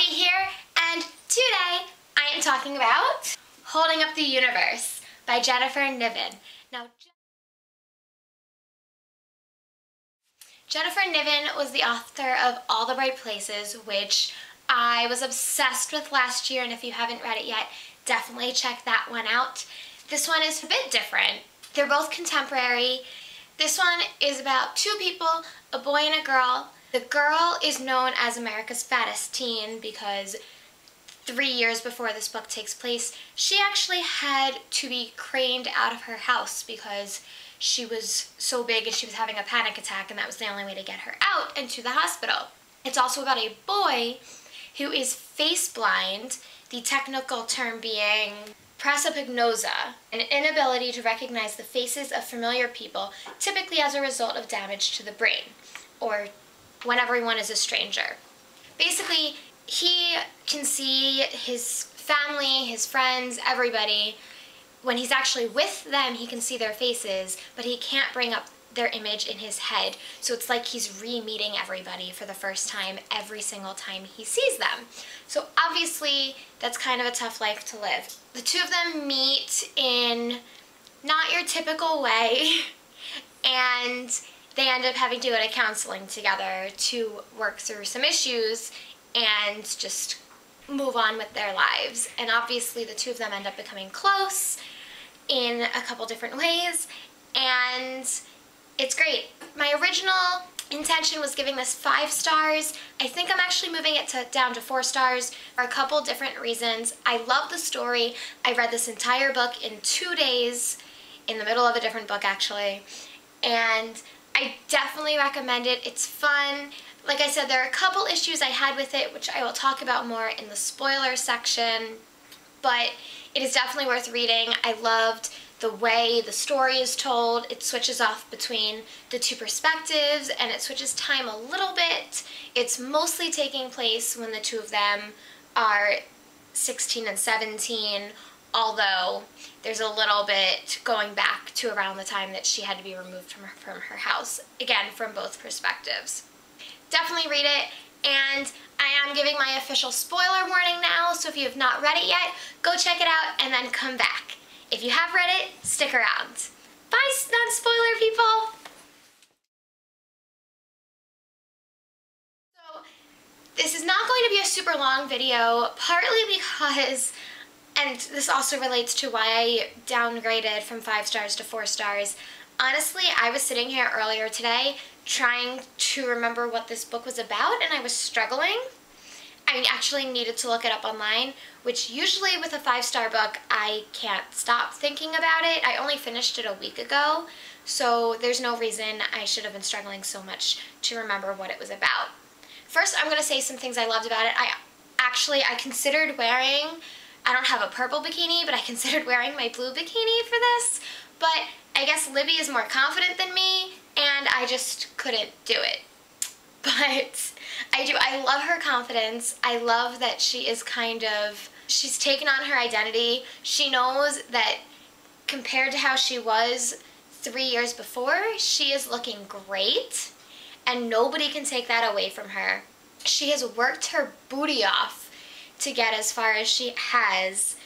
Ellie here, and today I am talking about Holding Up the Universe by Jennifer Niven. Now, Jennifer Niven was the author of All the Right Places, which I was obsessed with last year, and if you haven't read it yet, definitely check that one out. This one is a bit different. They're both contemporary. This one is about two people, a boy and a girl. The girl is known as America's Fattest Teen because 3 years before this book takes place, she actually had to be craned out of her house because she was so big and she was having a panic attack, and that was the only way to get her out and to the hospital. It's also about a boy who is face blind, the technical term being prosopagnosia, an inability to recognize the faces of familiar people, typically as a result of damage to the brain, or when everyone is a stranger. Basically, he can see his family, his friends, everybody. When he's actually with them, he can see their faces, but he can't bring up their image in his head. So it's like he's re-meeting everybody for the first time every single time he sees them. So obviously, that's kind of a tough life to live. The two of them meet in not your typical way, and they end up having to go to counseling together to work through some issues and just move on with their lives. And obviously the two of them end up becoming close in a couple different ways, and it's great. My original intention was giving this 5 stars. I think I'm actually moving it down to 4 stars for a couple different reasons. I love the story. I read this entire book in 2 days, in the middle of a different book actually, and I definitely recommend it. It's fun. Like I said, there are a couple issues I had with it, which I will talk about more in the spoiler section, but it is definitely worth reading. I loved the way the story is told. It switches off between the two perspectives, and it switches time a little bit. It's mostly taking place when the two of them are 16 and 17, although there's a little bit going back to around the time that she had to be removed from her house, again, from both perspectives. Definitely read it, and I am giving my official spoiler warning now, so if you have not read it yet, go check it out and then come back. If you have read it, stick around. Bye, non-spoiler people! So, this is not going to be a super long video, partly because, and this also relates to why I downgraded from 5 stars to 4 stars. Honestly, I was sitting here earlier today trying to remember what this book was about, and I was struggling. I actually needed to look it up online, which usually with a 5-star book, I can't stop thinking about it. I only finished it a week ago, so there's no reason I should have been struggling so much to remember what it was about. First, I'm going to say some things I loved about it. I considered wearing, I don't have a purple bikini, but I considered wearing my blue bikini for this, but I guess Libby is more confident than me, and I just couldn't do it. But I love her confidence. I love that she is she's taken on her identity. She knows that compared to how she was 3 years before, she is looking great, and nobody can take that away from her. She has worked her booty off to get as far as she has,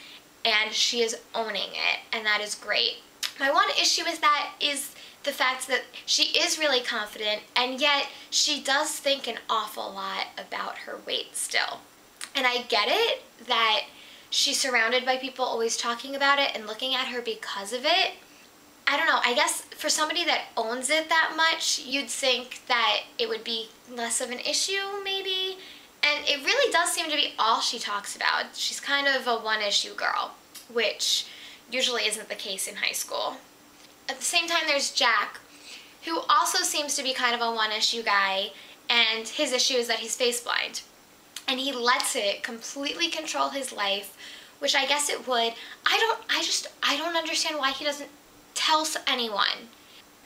and she is owning it, and that is great. My one issue with that is the fact that she is really confident, and yet she does think an awful lot about her weight still. And I get it that she's surrounded by people always talking about it and looking at her because of it. I don't know, I guess for somebody that owns it that much, you'd think that it would be less of an issue, maybe. And it really does seem to be all she talks about. She's kind of a one-issue girl, which usually isn't the case in high school. At the same time, there's Jack, who also seems to be kind of a one-issue guy, and his issue is that he's face blind. And he lets it completely control his life, which I guess it would. I don't understand why he doesn't tell anyone.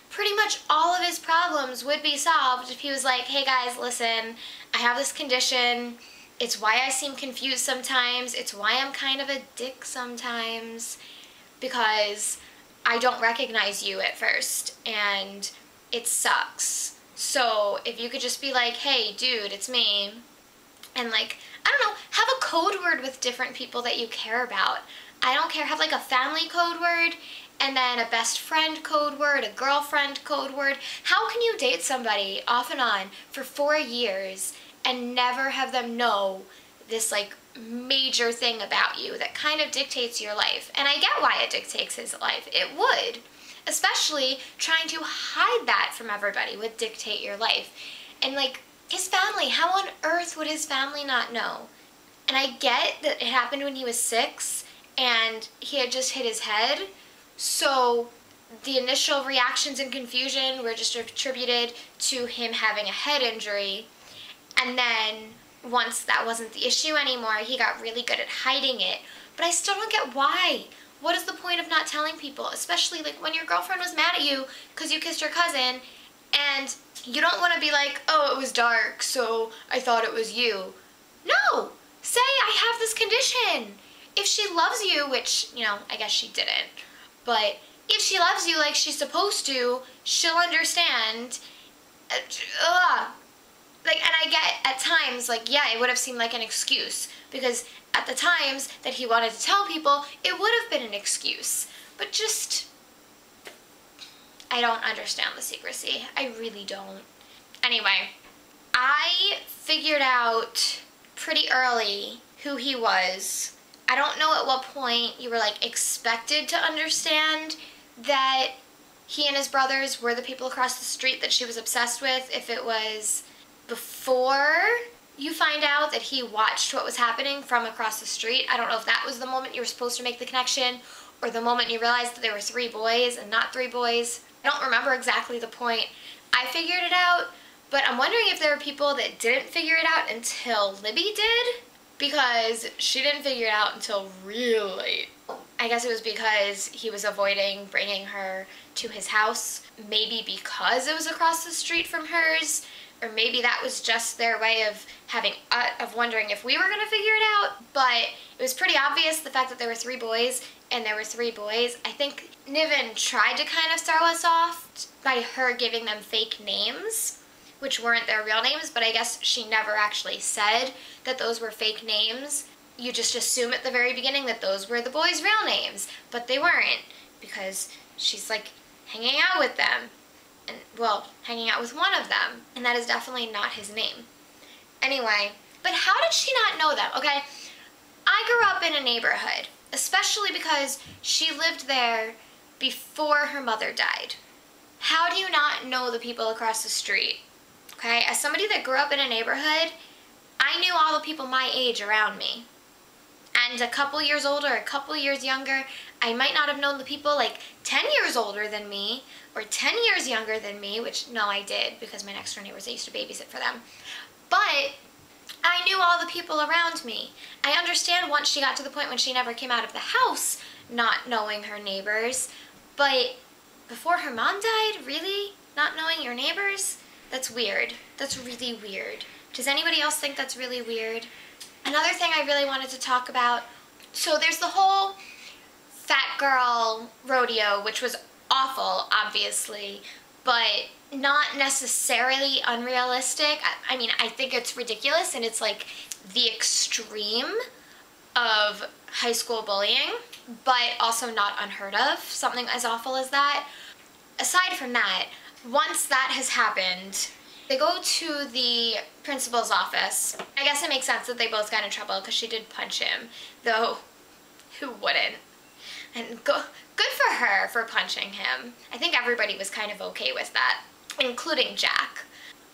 Pretty much all of his problems would be solved if he was like, hey guys, listen, I have this condition. It's why I seem confused sometimes. It's why I'm kind of a dick sometimes, because I don't recognize you at first, and it sucks. So if you could just be like, hey dude, it's me, And like, I don't know, have a code word with different people that you care about. I don't care, have like a family code word, and then a best friend code word, a girlfriend code word. How can you date somebody off and on for 4 years and never have them know this like major thing about you that kind of dictates your life? And I get why it dictates his life. It would. Especially trying to hide that from everybody would dictate your life. And like, his family, how on earth would his family not know? And I get that it happened when he was 6 and he had just hit his head. So the initial reactions and confusion were just attributed to him having a head injury. And then once that wasn't the issue anymore, he got really good at hiding it. But I still don't get why. What is the point of not telling people? Especially like when your girlfriend was mad at you because you kissed your cousin, and you don't want to be like, oh, it was dark, so I thought it was you. No! Say, I have this condition. If she loves you, which, you know, I guess she didn't, but if she loves you like she's supposed to, she'll understand. Like, and I get at times, like, yeah, it would have seemed like an excuse, because at the times that he wanted to tell people, it would have been an excuse. But just, I don't understand the secrecy. I really don't. Anyway, I figured out pretty early who he was. I don't know at what point you were like expected to understand that he and his brothers were the people across the street that she was obsessed with. If it was before you find out that he watched what was happening from across the street. I don't know if that was the moment you were supposed to make the connection, or the moment you realized that there were 3 boys and not 3 boys. I don't remember exactly the point. I figured it out, but I'm wondering if there are people that didn't figure it out until Libby did, because she didn't figure it out until real late. I guess it was because he was avoiding bringing her to his house, maybe because it was across the street from hers, or maybe that was just their way of having, of wondering if we were gonna figure it out. But it was pretty obvious, the fact that there were 3 boys, and there were 3 boys. I think Niven tried to kind of throw us off by her giving them fake names, which weren't their real names, but I guess she never actually said that those were fake names. You just assume at the very beginning that those were the boys' real names, but they weren't, because she's like hanging out with them. And, well, hanging out with one of them, and that is definitely not his name. Anyway, but how did she not know them? Okay, I grew up in a neighborhood, especially because she lived there before her mother died. How do you not know the people across the street? Okay, as somebody that grew up in a neighborhood, I knew all the people my age around me. And a couple years older, a couple years younger, I might not have known the people like 10 years older than me, or 10 years younger than me, which, no, I did, because my next door neighbors, I used to babysit for them. But I knew all the people around me. I understand once she got to the point when she never came out of the house, not knowing her neighbors. But before her mom died, really? Not knowing your neighbors? That's weird. That's really weird. Does anybody else think that's really weird? Another thing I really wanted to talk about, so there's the whole fat girl rodeo, which was awful, obviously, but not necessarily unrealistic. I mean, I think it's ridiculous, and it's like the extreme of high school bullying, but also not unheard of, something as awful as that. Aside from that, once that has happened, they go to the principal's office. I guess it makes sense that they both got in trouble because she did punch him, though who wouldn't? And good for her for punching him. I think everybody was kind of okay with that, including Jack.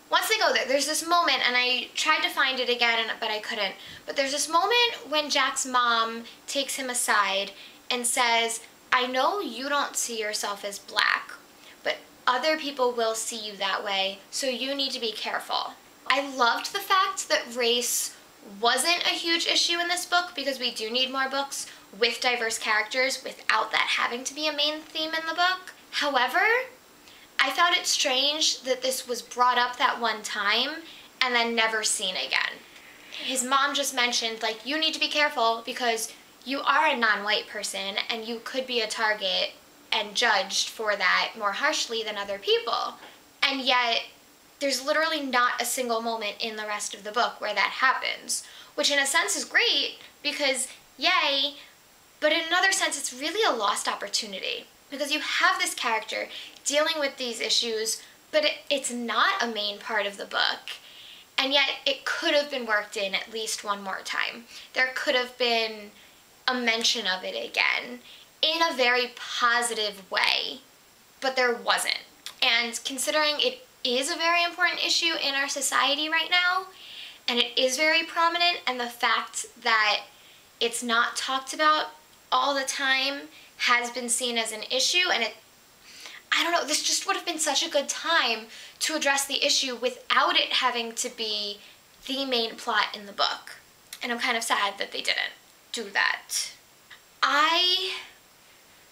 Once they go there, there's this moment, and I tried to find it again, but I couldn't, but there's this moment when Jack's mom takes him aside and says, I know you don't see yourself as black, but other people will see you that way, so you need to be careful. I loved the fact that race wasn't a huge issue in this book, because we do need more books with diverse characters without that having to be a main theme in the book. However, I found it strange that this was brought up that one time and then never seen again. His mom just mentioned, like, you need to be careful because you are a non-white person and you could be a target and judged for that more harshly than other people. And yet, there's literally not a single moment in the rest of the book where that happens, which in a sense is great because yay, but in another sense it's really a lost opportunity because you have this character dealing with these issues, but it's not a main part of the book. And yet it could have been worked in at least one more time. There could have been a mention of it again in a very positive way, but there wasn't. And considering it is a very important issue in our society right now, and it is very prominent, and the fact that it's not talked about all the time has been seen as an issue, and I don't know, this just would have been such a good time to address the issue without it having to be the main plot in the book. And I'm kind of sad that they didn't do that. I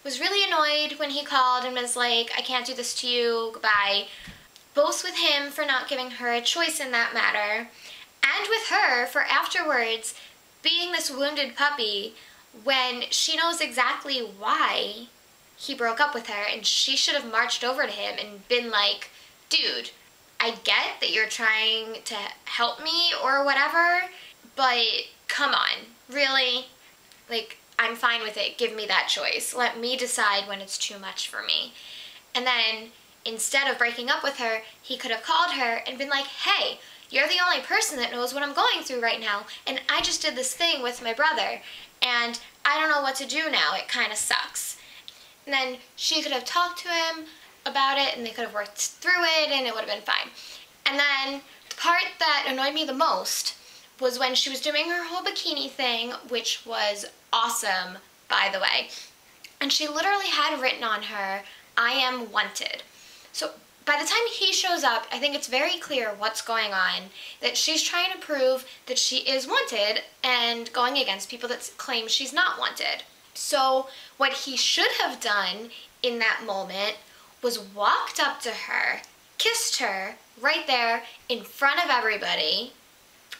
was really annoyed when he called and was like, I can't do this to you, goodbye. Both with him for not giving her a choice in that matter, and with her for afterwards being this wounded puppy when she knows exactly why he broke up with her, and she should have marched over to him and been like, dude, I get that you're trying to help me or whatever, but come on, really? Like, I'm fine with it. Give me that choice. Let me decide when it's too much for me. And then instead of breaking up with her, he could have called her and been like, hey, you're the only person that knows what I'm going through right now, and I just did this thing with my brother, and I don't know what to do now. It kind of sucks. And then she could have talked to him about it, and they could have worked through it, and it would have been fine. And then the part that annoyed me the most was when she was doing her whole bikini thing, which was awesome, by the way. And she literally had written on her, I am wanted. So by the time he shows up, I think it's very clear what's going on, that she's trying to prove that she is wanted and going against people that claim she's not wanted. So what he should have done in that moment was walked up to her, kissed her right there in front of everybody.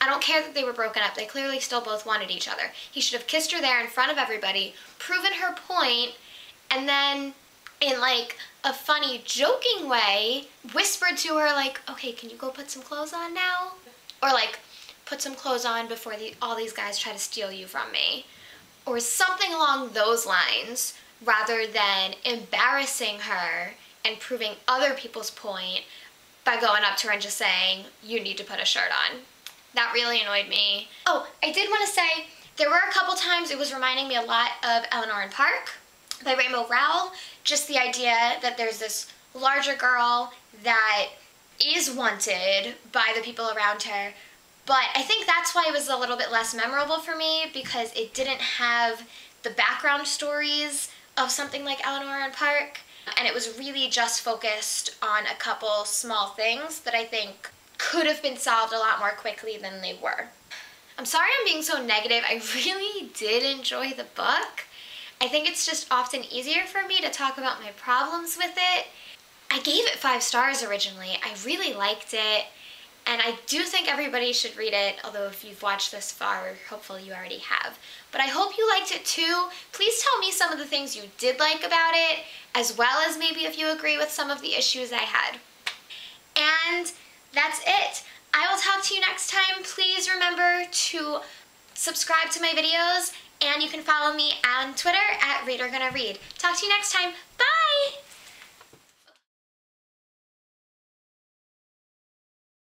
I don't care that they were broken up. They clearly still both wanted each other. He should have kissed her there in front of everybody, proven her point, and then in like a funny, joking way, whispered to her like, okay, can you go put some clothes on now? Or like, put some clothes on before all these guys try to steal you from me. Or something along those lines, rather than embarrassing her and proving other people's point by going up to her and just saying, you need to put a shirt on. That really annoyed me. Oh, I did want to say, there were a couple times it was reminding me a lot of Eleanor and Park by Rainbow Rowell. Just the idea that there's this larger girl that is wanted by the people around her. But I think that's why it was a little bit less memorable for me, because it didn't have the background stories of something like Eleanor and Park. And it was really just focused on a couple small things that I think could have been solved a lot more quickly than they were. I'm sorry I'm being so negative. I really did enjoy the book. I think it's just often easier for me to talk about my problems with it. I gave it 5 stars originally. I really liked it, and I do think everybody should read it, although if you've watched this far, hopefully you already have. But I hope you liked it too. Please tell me some of the things you did like about it, as well as maybe if you agree with some of the issues I had. And that's it. I will talk to you next time. Please remember to subscribe to my videos, and you can follow me on Twitter at ReaderGonnaRead. Talk to you next time.